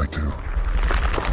do.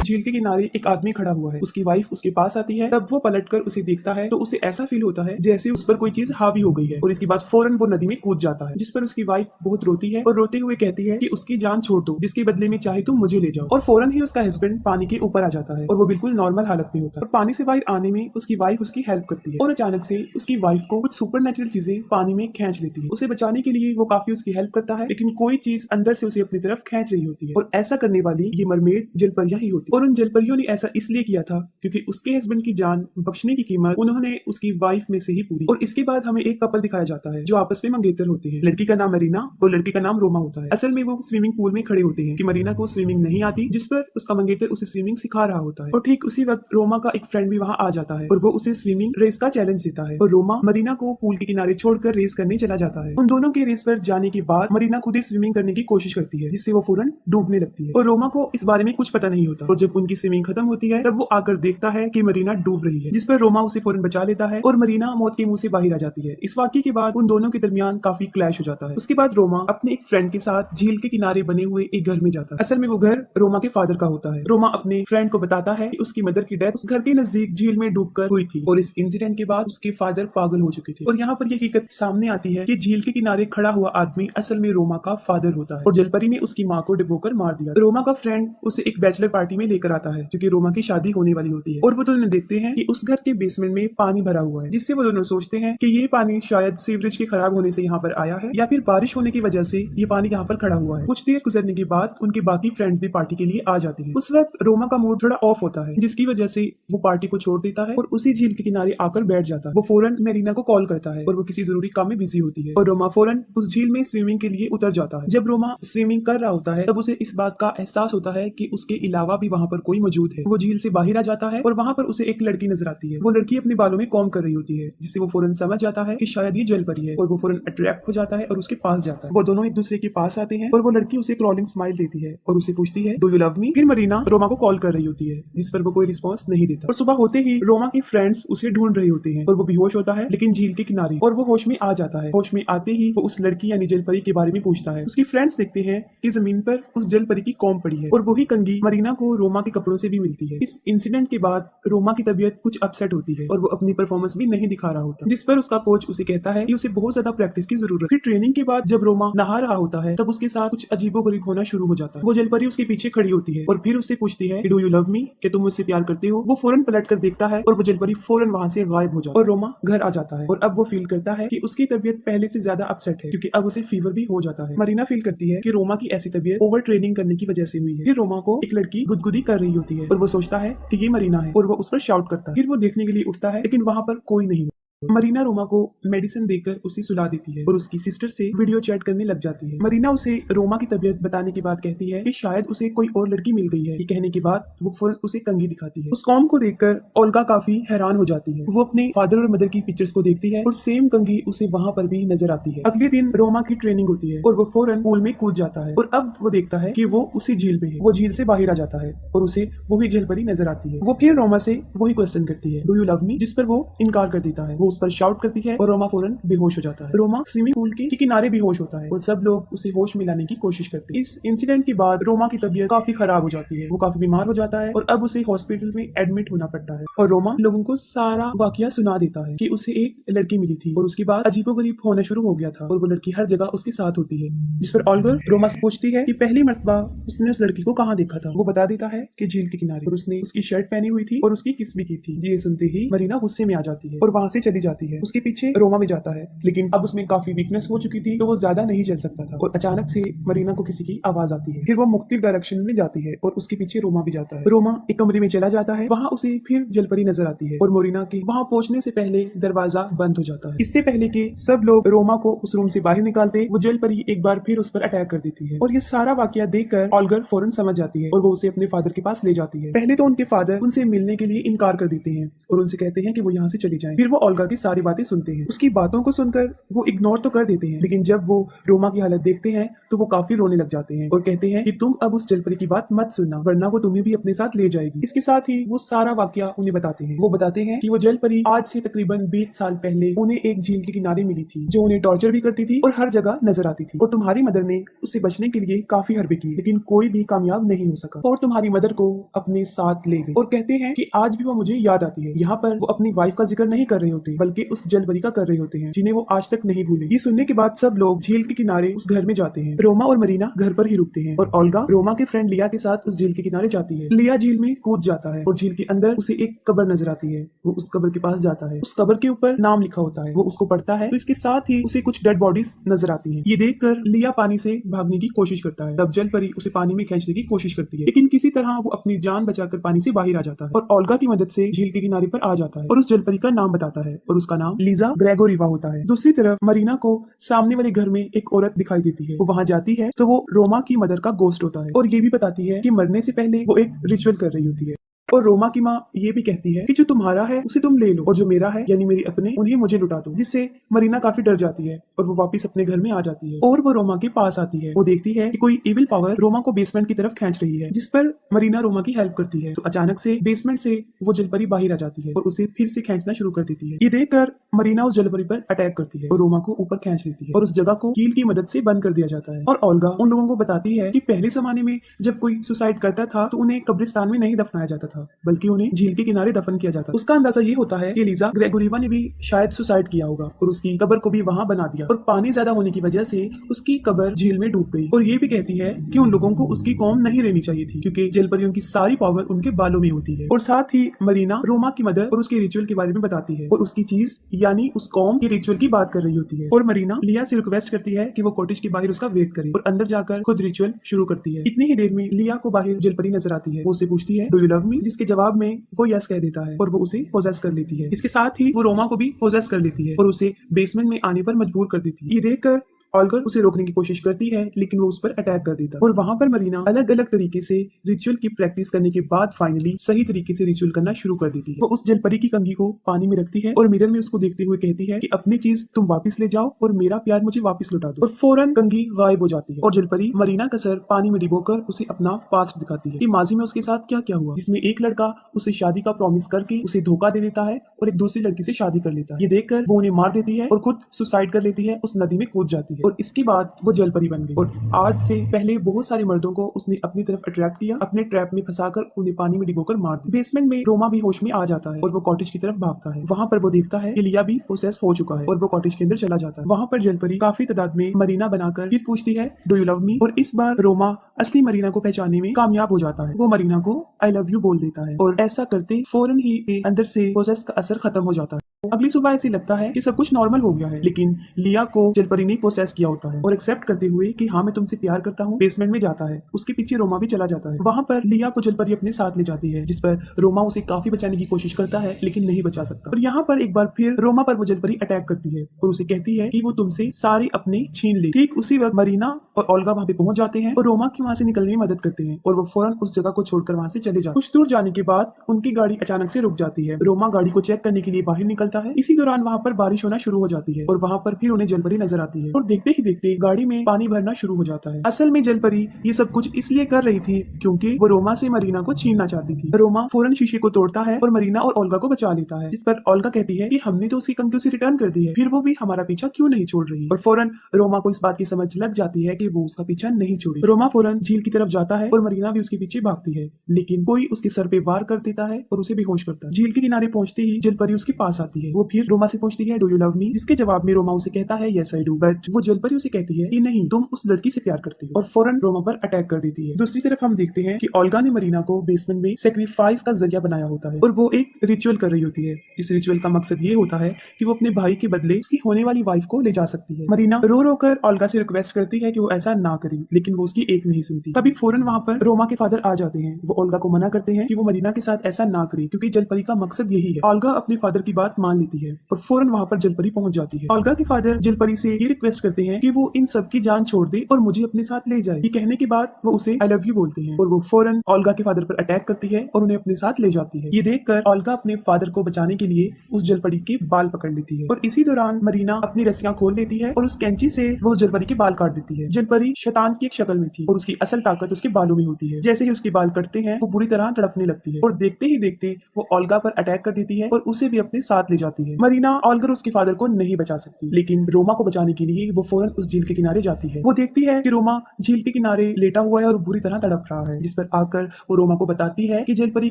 झील के किनारे एक आदमी खड़ा हुआ है। उसकी वाइफ उसके पास आती है। तब वो पलटकर उसे देखता है तो उसे ऐसा फील होता है जैसे उस पर कोई चीज हावी हो गई है और इसके बाद फौरन वो नदी में कूद जाता है, जिस पर उसकी वाइफ बहुत रोती है और रोते हुए कहती है कि उसकी जान छोड़ दो, जिसके बदले में चाहे तुम मुझे ले जाओ। और फौरन ही उसका हस्बैंड पानी के ऊपर आ जाता है और वो बिल्कुल नॉर्मल हालत में होता है और पानी से बाहर आने में उसकी वाइफ उसकी हेल्प करती है और अचानक से उसकी वाइफ को कुछ सुपर चीजें पानी में खींच लेती है। उसे बचाने के लिए वो काफी उसकी हेल्प करता है, लेकिन कोई चीज अंदर से उसे अपनी तरफ खींच रही होती है और ऐसा करने वाली ये मरमेड जलपरियां ही होती है। और उन जलपरियों ने ऐसा इसलिए किया था क्योंकि उसके हस्बैंड की जान बख्शने की कीमत उन्होंने उसकी वाइफ में से ही पूरी। और इसके बाद हमें एक कपल दिखाया जाता है जो आपस में मंगेतर होते हैं। लड़की का नाम मरीना और लड़की का नाम रोमा होता है। असल में वो स्विमिंग पूल में खड़े होते हैं कि मरीना को स्विमिंग नहीं आती, जिस पर उसका मंगेतर उसे स्विमिंग सिखा रहा होता है। और ठीक उसी वक्त रोमा का एक फ्रेंड भी वहाँ आ जाता है और वो उसे स्विमिंग रेस का चैलेंज देता है और रोमा मरीना को पूल के किनारे छोड़कर रेस करने चला जाता है। उन दोनों के रेस पर जाने के बाद मरीना खुद ही स्विमिंग करने की कोशिश करती है, जिससे वो फौरन डूबने लगती है और रोमा को इस बारे में कुछ पता नहीं होता। और जब उनकी स्विमिंग खत्म होती है तब वो आकर देखता है कि मरीना डूब रही है, जिस पर रोमा उसे फौरन बचा लेता है और मरीना मौत के मुंह से बाहर आ जाती है। इस वाकये के बाद उन दोनों के दरमियान काफी क्लैश हो जाता है। उसके बाद रोमा अपने एक फ्रेंड के साथ झील के किनारे बने हुए एक घर में जाता है। असल में वो घर रोमा के फादर का होता है। रोमा अपने फ्रेंड को बताता है कि उसकी मदर की डेथ उस घर के नजदीक झील में डूबकर हुई थी और इस इंसिडेंट के बाद उसके फादर पागल हो चुके थे। और यहाँ पर यह हकीकत सामने आती है कि झील के किनारे खड़ा हुआ आदमी असल में रोमा का फादर होता है और जलपरी ने उसकी माँ को डुबोकर मार दिया। रोमा का फ्रेंड उसे एक बैचलर पार्टी में लेकर आता है क्योंकि रोमा की शादी होने वाली होती है और वो दोनों देखते हैं कि उस घर के बेसमेंट में पानी भरा हुआ है, जिससे वो दोनों सोचते हैं कि ये पानी शायद सीवरेज के खराब होने से यहाँ पर आया है या फिर बारिश होने की वजह से ये पानी यहाँ पर खड़ा हुआ है। कुछ देर गुजरने के बाद उनके बाकी फ्रेंड्स भी पार्टी के लिए आ जाते हैं। उस वक्त रोमा का मूड थोड़ा ऑफ होता है, जिसकी वजह से वो पार्टी को छोड़ देता है और उसी झील के किनारे आकर बैठ जाता है। वो फौरन मेरीना को कॉल करता है और वो किसी जरूरी काम में बिजी होती है और रोमा फौरन उस झील में स्विमिंग के लिए उतर जाता है। जब रोमा स्विमिंग कर रहा होता है तब उसे इस बात का एहसास होता है कि उसके अलावा भी वहाँ पर कोई मौजूद है। वो झील से बाहर आ जाता है और वहाँ पर उसे एक लड़की नजर आती है। वो लड़की अपने बालों में कॉम्ब कर रही होती है, जिससे वो फौरन समझ जाता है कि शायद ये जलपरी है और वो फौरन अट्रैक्ट हो जाता है और उसके पास जाता है। वो दोनों एक दूसरे के पास आते हैं और वो लड़की उसे क्रॉलिंग स्माइल देती है और उसे पूछती है डू यू लव मी। फिर मरीना रोमा को कॉल कर रही होती है, जिस पर वो कोई रिस्पॉन्स नहीं देता। और सुबह होते ही रोमा के फ्रेंड्स उसे ढूंढ रहे होते हैं और वो बेहोश होता है लेकिन झील के किनारे, और वो होश में आ जाता है। होश में आते ही वो उस लड़की यानी जलपरी के बारे में पूछता है। उसकी फ्रेंड्स देखते हैं कि जमीन पर उस जलपरी की कॉम्ब पड़ी है और वही कंघी मरीना को रोमा के कपड़ों से भी मिलती है। इस इंसिडेंट के बाद रोमा की तबीयत कुछ अपसेट होती है और वो अपनी परफॉर्मेंस भी नहीं दिखा रहा होता, जिस पर उसका कोच उसे कहता है कि उसे बहुत ज्यादा प्रैक्टिस की जरूरत है। फिर ट्रेनिंग के बाद जब रोमा नहा रहा होता है तब उसके साथ कुछ अजीबोगरीब होना शुरू हो जाता है। वो जलपरी उसके पीछे खड़ी होती है और फिर उससे पूछती है डू यू लव मी, कि तुम मुझसे प्यार करते हो। वो फौरन पलट कर देखता है और वो जलपरी फौरन वहां से गायब हो जाता है और रोमा घर आ जाता है और अब वो फील करता है कि उसकी तबीयत पहले से ज्यादा अपसेट है क्योंकि अब उसे फीवर भी हो जाता है। मरीना फील करती है कि रोमा की ऐसी तबीयत ओवर ट्रेनिंग करने की वजह से हुई है। फिर रोमा को एक लड़की गुदगुदी कर रही होती है और वो सोचता है कि ये मरीना है और वो उस पर शाउट करता है। फिर वो देखने के लिए उठता है लेकिन वहां पर कोई नहीं। मरीना रोमा को मेडिसिन देकर उसे सुला देती है और उसकी सिस्टर से वीडियो चैट करने लग जाती है। मरीना उसे रोमा की तबीयत बताने के बाद कहती है कि शायद उसे कोई और लड़की मिल गई है। ये कहने के बाद वो फौरन उसे कंघी दिखाती है। उस कॉम्ब को देखकर ओल्गा काफी हैरान हो जाती है। वो अपने फादर और मदर की पिक्चर्स को देखती है और सेम कंघी उसे वहाँ पर भी नजर आती है। अगले दिन रोमा की ट्रेनिंग होती है और वो फौरन पूल में कूद जाता है और अब वो देखता है कि वो उसी झील में है। वो झील से बाहर आ जाता है और उसे वही जलपरी नजर आती है। वो फिर रोमा से वही क्वेश्चन करती है डू यू लव मी, जिस पर वो इनकार कर देता है। वो उस पर शाउट करती है और रोमा फौरन बेहोश हो जाता है। रोमा स्विमिंग पूल के किनारे बेहोश होता है और सब लोग उसे होश में लाने की कोशिश करते हैं। इस इंसिडेंट के बाद रोमा की तबीयत काफी खराब हो जाती है। वो काफी बीमार हो जाता है और अब उसे हॉस्पिटल में एडमिट होना पड़ता है और रोमा लोगों को सारा वाकया सुना देता है कि उसे एक लड़की मिली थी और उसके बाद अजीबोगरीब होना शुरू हो गया था और वो लड़की हर जगह उसके साथ होती है। जिस पर ऑल्गर रोमा से पूछती है कि पहली मर्तबा उसने उस लड़की को कहाँ देखा था। वो बता देता है कि झील के किनारे और उसने उसकी शर्ट पहनी हुई थी और उसकी किस भी की थी। ये सुनते ही मरीना गुस्से में आ जाती है और वहां से चली जाती है। उसके पीछे रोमा भी जाता है लेकिन अब उसमें काफी वीकनेस हो चुकी थी तो वो ज्यादा नहीं चल सकता था और अचानक से मरीना को किसी की आवाज आती है। फिर वो मुख्तलिफ डायरेक्शन में जाती है और उसके पीछे रोमा भी जाता है। रोमा एक कमरे में चला जाता है, वहाँ उसे फिर जलपरी नजर आती है और मरीना के वहाँ पहुंचने से पहले दरवाजा बंद हो जाता है। इससे पहले कि सब लोग रोमा को उस रूम से बाहर निकालते वो जलपरी एक बार फिर उस पर अटैक कर देती है और ये सारा वाकया देखकर ऑल्गर फौरन समझ जाती है और वो उसे अपने फादर के पास ले जाती है। पहले तो उनके फादर उनसे मिलने के लिए इनकार कर देते हैं और उनसे कहते हैं कि वो यहाँ से चली जाएं। फिर वो ऑल्गा की सारी बातें सुनते हैं। उसकी बातों को सुनकर वो इग्नोर तो कर देते हैं, लेकिन जब वो रोमा की हालत देखते हैं तो वो काफी रोने लग जाते हैं और कहते हैं कि तुम अब उस जलपरी की बात मत सुनना, वरना वो तुम्हें भी अपने साथ ले जाएगी। इसके साथ ही वो सारा वाकया उन्हें बताते हैं। वो बताते हैं कि वो जलपरी आज से तकरीबन 20 साल पहले उन्हें एक झील के किनारे मिली थी, जो उन्हें टॉर्चर भी करती थी और हर जगह नजर आती थी। और तुम्हारी मदर ने उससे बचने के लिए काफी हरबे की, लेकिन कोई भी कामयाब नहीं हो सका और तुम्हारी मदर को अपने साथ ले गई। और कहते हैं कि आज भी वो मुझे याद आती है। यहाँ पर वो अपनी वाइफ का जिक्र नहीं कर रहे होते, बल्कि उस जलपरी का कर रहे होते हैं, जिन्हें वो आज तक नहीं भूले। ये सुनने के बाद सब लोग झील के किनारे उस घर में जाते हैं। रोमा और मरीना घर पर ही रुकते हैं और ओल्गा रोमा के फ्रेंड लिया के साथ उस झील के किनारे जाती है। लिया झील में कूद जाता है और झील के अंदर उसे एक कब्र नजर आती है। वो उस कब्र के पास जाता है। उस कब्र के ऊपर नाम लिखा होता है। वो उसको पढ़ता है तो इसके साथ ही उसे कुछ डेड बॉडीज नजर आती है। ये देखकर लिया पानी से भागने की कोशिश करता है। तब जलपरी उसे पानी में खींचने की कोशिश करती है, लेकिन किसी तरह वो अपनी जान बचाकर पानी से बाहर आ जाता है और ओल्गा की मदद से झील के किनारे पर आ जाता है और उस जलपरी का नाम बताता है और उसका नाम लीजा ग्रेगोरिवा होता है। दूसरी तरफ मरीना को सामने वाले घर में एक औरत दिखाई देती है। वो वहां जाती है तो वो रोमा की मदर का गोस्ट होता है और ये भी बताती है कि मरने से पहले वो एक रिचुअल कर रही होती है। और रोमा की माँ ये भी कहती है कि जो तुम्हारा है उसे तुम ले लो और जो मेरा है यानी मेरे अपने उन्हें मुझे लुटा दो, जिससे मरीना काफी डर जाती है और वो वापस अपने घर में आ जाती है। और वो रोमा के पास आती है। वो देखती है कि कोई इविल पावर रोमा को बेसमेंट की तरफ खींच रही है, जिस पर मरीना रोमा की हेल्प करती है। तो अचानक से बेसमेंट से वो जलपरी बाहर आ जाती है और उसे फिर से खींचना शुरू कर देती है। ये देखकर मरीना उस जलपरी पर अटैक करती है और रोमा को ऊपर खींच लेती है और उस जगह को कील की मदद से बंद कर दिया जाता है। और ओल्गा उन लोगों को बताती है कि पहले जमाने में जब कोई सुसाइड करता था तो उन्हें कब्रिस्तान में नहीं दफनाया जाता था, बल्कि उन्हें झील के किनारे दफन किया जाता। उसका अंदाजा ये होता है कि लीजा ग्रेगोरिवा ने भी शायद सुसाइड किया होगा और उसकी कब्र को भी वहां बना दिया और पानी ज्यादा होने की वजह से उसकी कब्र झील में डूब गई। और ये भी कहती है कि उन लोगों को उसकी कौम नहीं रहनी चाहिए थी, क्योंकि जलपरियों की सारी पावर उनके बालों में होती है। और साथ ही मरीना रोमा की मदर और उसके रिचुअल के बारे में बताती है और उसकी चीज यानी उस कौम के रिचुअल की बात कर रही होती है। और मरीना लिया से रिक्वेस्ट करती है कि वो कॉटेज के बाहर उसका वेट करे और अंदर जाकर खुद रिचुअल शुरू करती है। इतनी ही देर में लिया को बाहर जलपरी नजर आती है। वो उससे पूछती है डू यू लव मी, जिसके जवाब में वो यस कह देता है और वो उसे पोजेस कर लेती है। इसके साथ ही वो रोमा को भी पोजेस कर लेती है और उसे बेसमेंट में आने पर मजबूर कर देती है। ये देखकर ऑल्गर उसे रोकने की कोशिश करती है, लेकिन वो उस पर अटैक कर देता है। और वहां पर मरीना अलग अलग तरीके से रिचुअल की प्रैक्टिस करने के बाद फाइनली सही तरीके से रिचुअल करना शुरू कर देती है। वो उस जलपरी की कंघी को पानी में रखती है और मिरर में उसको देखते हुए कहती है कि अपनी चीज तुम वापस ले जाओ और मेरा प्यार मुझे वापस लौटा दो। और फौरन कंघी गायब हो जाती है और जलपरी मरीना का सर पानी में डिबोकर उसे अपना पास्ट दिखाती है कि माजी में उसके साथ क्या क्या हुआ, जिसमें एक लड़का उसे शादी का प्रॉमिस करके उसे धोखा दे देता है और एक दूसरी लड़की से शादी कर लेता है। ये देखकर वो उन्हें मार देती है और खुद सुसाइड कर लेती है, उस नदी में कूद जाती है। और इसके बाद वो जलपरी बन गई और आज से पहले बहुत सारे मर्दों को उसने अपनी तरफ अट्रैक्ट किया, अपने ट्रैप में फंसाकर उन्हें पानी में डिबोकर मार दिया। बेसमेंट में रोमा भी होश में आ जाता है और वो कॉटेज की तरफ भागता है। वहां पर वो देखता है कि लिया भी प्रोसेस हो चुका है और वो कॉटेज के अंदर चला जाता है। वहां पर जलपरी काफी तादाद में मरीना बनाकर फिर पूछती है डू यू लव मी, और इस बार रोमा असली मरीना को पहचानने में कामयाब हो जाता है। वो मरीना को आई लव यू बोल देता है और ऐसा करते फौरन ही अंदर से प्रोसेस का असर खत्म हो जाता है। अगली सुबह ऐसे लगता है कि सब कुछ नॉर्मल हो गया है, लेकिन लिया को जलपरी ने प्रोसेस किया होता है और एक्सेप्ट करते हुए कि हाँ मैं तुमसे प्यार करता हूँ बेसमेंट में जाता है। उसके पीछे रोमा भी चला जाता है। वहां पर लिया को जलपरी अपने साथ ले जाती है, जिस पर रोमा उसे काफी बचाने की कोशिश करता है, लेकिन नहीं बचा सकता। और यहाँ पर एक बार फिर रोमा पर वो जलपरी अटैक करती है और उसे कहती है कि वो तुमसे सारे अपने छीन ले। ठीक उसी वक्त मरीना और ओल्गा वहां पे पहुंच जाते हैं और रोमा की वहां से निकलने में मदद करते हैं और वो फौरन उस जगह को छोड़कर वहां से चले जाते हैं। कुछ दूर जाने के बाद उनकी गाड़ी अचानक से रुक जाती है। रोमा गाड़ी को चेक करने के लिए बाहर निकलता है। इसी दौरान वहां पर बारिश होना शुरू हो जाती है और वहां पर फिर उन्हें जलपरी नजर आती है और देखते ही देखते गाड़ी में पानी भरना शुरू हो जाता है। असल में जलपरी ये सब कुछ इसलिए कर रही थी क्योंकि वो रोमा से मरीना को छीनना चाहती थी। रोमा फौरन शीशे को तोड़ता है और मरीना और ओल्गा को बचा लेता है, जिस पर ओल्गा कहती है कि हमने तो उसकी कंघी उसे रिटर्न कर दी है, फिर वो भी हमारा पीछा क्यों नहीं छोड़ रही। और फौरन रोमा को इस बात की समझ लग जाती है कि वो उसका पीछा नहीं छोड़ी। रोमा फौरन झील की तरफ जाता है और मरीना भी उसके पीछे भागती है, लेकिन कोई उसके सर पे वार कर देता है और उसे बेहोश करता है। झील के किनारे पहुंचते ही जलपरी उसके पास आती है। वो फिर रोमा से पूछती है डू यू लव मी, जिसके जवाब में रोमा उसे कहता है यस आई डू, बट वो जलपरी उसे कहती है कि नहीं तुम उस लड़की से प्यार करती हो और फौरन रोमा पर अटैक कर देती है। दूसरी तरफ हम देखते हैं कि ओल्गा ने मरीना को बेसमेंट में सेक्रीफाइस का जरिया बनाया होता है और वो एक रिचुअल कर रही होती है। इस रिचुअल का मकसद ये होता है कि वो अपने भाई के बदले उसकी होने वाली वाइफ को ले जा सकती है। मरीना रो रो कर ओल्गा से रिक्वेस्ट करती है कि वो ऐसा ना करे, लेकिन वो उसकी एक नहीं सुनती। तभी फौरन वहां पर रोमा के फादर आ जाते हैं। वो ओल्गा को मना करते हैं कि वो मरीना के साथ ऐसा ना करे, क्योंकि जलपरी का मकसद यही है। ओल्गा अपने फादर की बात मान लेती है और फौरन वहां पर जलपरी पहुंच जाती है। ओल्गा के फादर जलपरी से ये रिक्वेस्ट करते करते हैं कि वो इन सब की जान छोड़ दे और मुझे अपने साथ ले जाए। ये कहने के बाद वो उसे आई लव यू बोलते हैं और वो फौरन ओल्गा के फादर पर अटैक करती है और उन्हें अपने साथ ले जाती है। ये देखकर ओल्गा अपने फादर को बचाने के लिए उस जलपरी के बाल पकड़ लेती है और इसी दौरान मरीना अपनी रस्सियां खोल लेती है और उस कैंची से वो जलपरी के बाल काट देती है। जलपरी शैतान की एक शक्ल में थी और उसकी असल ताकत उसके बालों में होती है। जैसे ही उसके बाल कटते हैं वो बुरी तरह तड़पने लगती है और देखते ही देखते वो ओल्गा पर अटैक कर देती है और उसे भी अपने साथ ले जाती है। मरीना ओल्गा उसके फादर को नहीं बचा सकती, लेकिन रोमा को बचाने के लिए वो फौरन उस झील के किनारे जाती है। वो देखती है कि रोमा झील के किनारे लेटा हुआ है और बुरी तरह तड़प रहा है, जिस पर आकर वो रोमा को बताती है कि जलपरी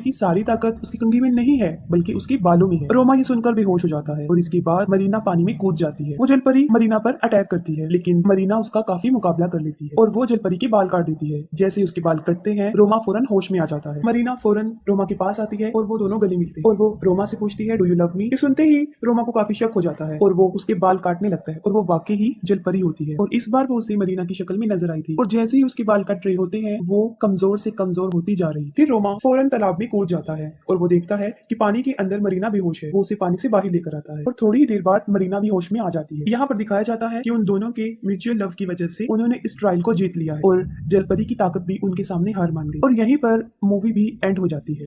की सारी ताकत उसकी कंघी में नहीं है बल्कि उसके बालों में है। रोमा ये सुनकर बेहोश हो जाता है और इसके बाद मरीना पानी में कूद जाती है। वो जलपरी मरीना पर अटैक करती है, लेकिन मरीना उसका काफी मुकाबला कर लेती है और वो जलपरी के बाल काट देती है। जैसे ही उसके बाल कटते हैं रोमा फौरन होश में आ जाता है। मरीना फौरन रोमा के पास आती है और वो दोनों गले मिलते हैं और वो रोमा से पूछती है डू यू लव मी। ये सुनते ही रोमा को काफी शक हो जाता है और वो उसके बाल काटने लगता है और वो वाकई ही जलपरी होती है और इस बार वो उसे मरीना की शक्ल में नजर आई थी और जैसे ही उसके बाल कट रहे होते हैं वो कमजोर से कमजोर होती जा रही। फिर रोमा फौरन तालाब में कूद जाता है और वो देखता है कि पानी के अंदर मरीना बेहोश है। वो उसे पानी से बाहर लेकर आता है और थोड़ी ही देर बाद मरीना भी होश में आ जाती है। यहाँ पर दिखाया जाता है कि उन दोनों के म्यूचुअल लव की वजह से उन्होंने इस ट्रायल को जीत लिया है और जलपरी की ताकत भी उनके सामने हार मान गई और यहीं पर मूवी भी एंड हो जाती है।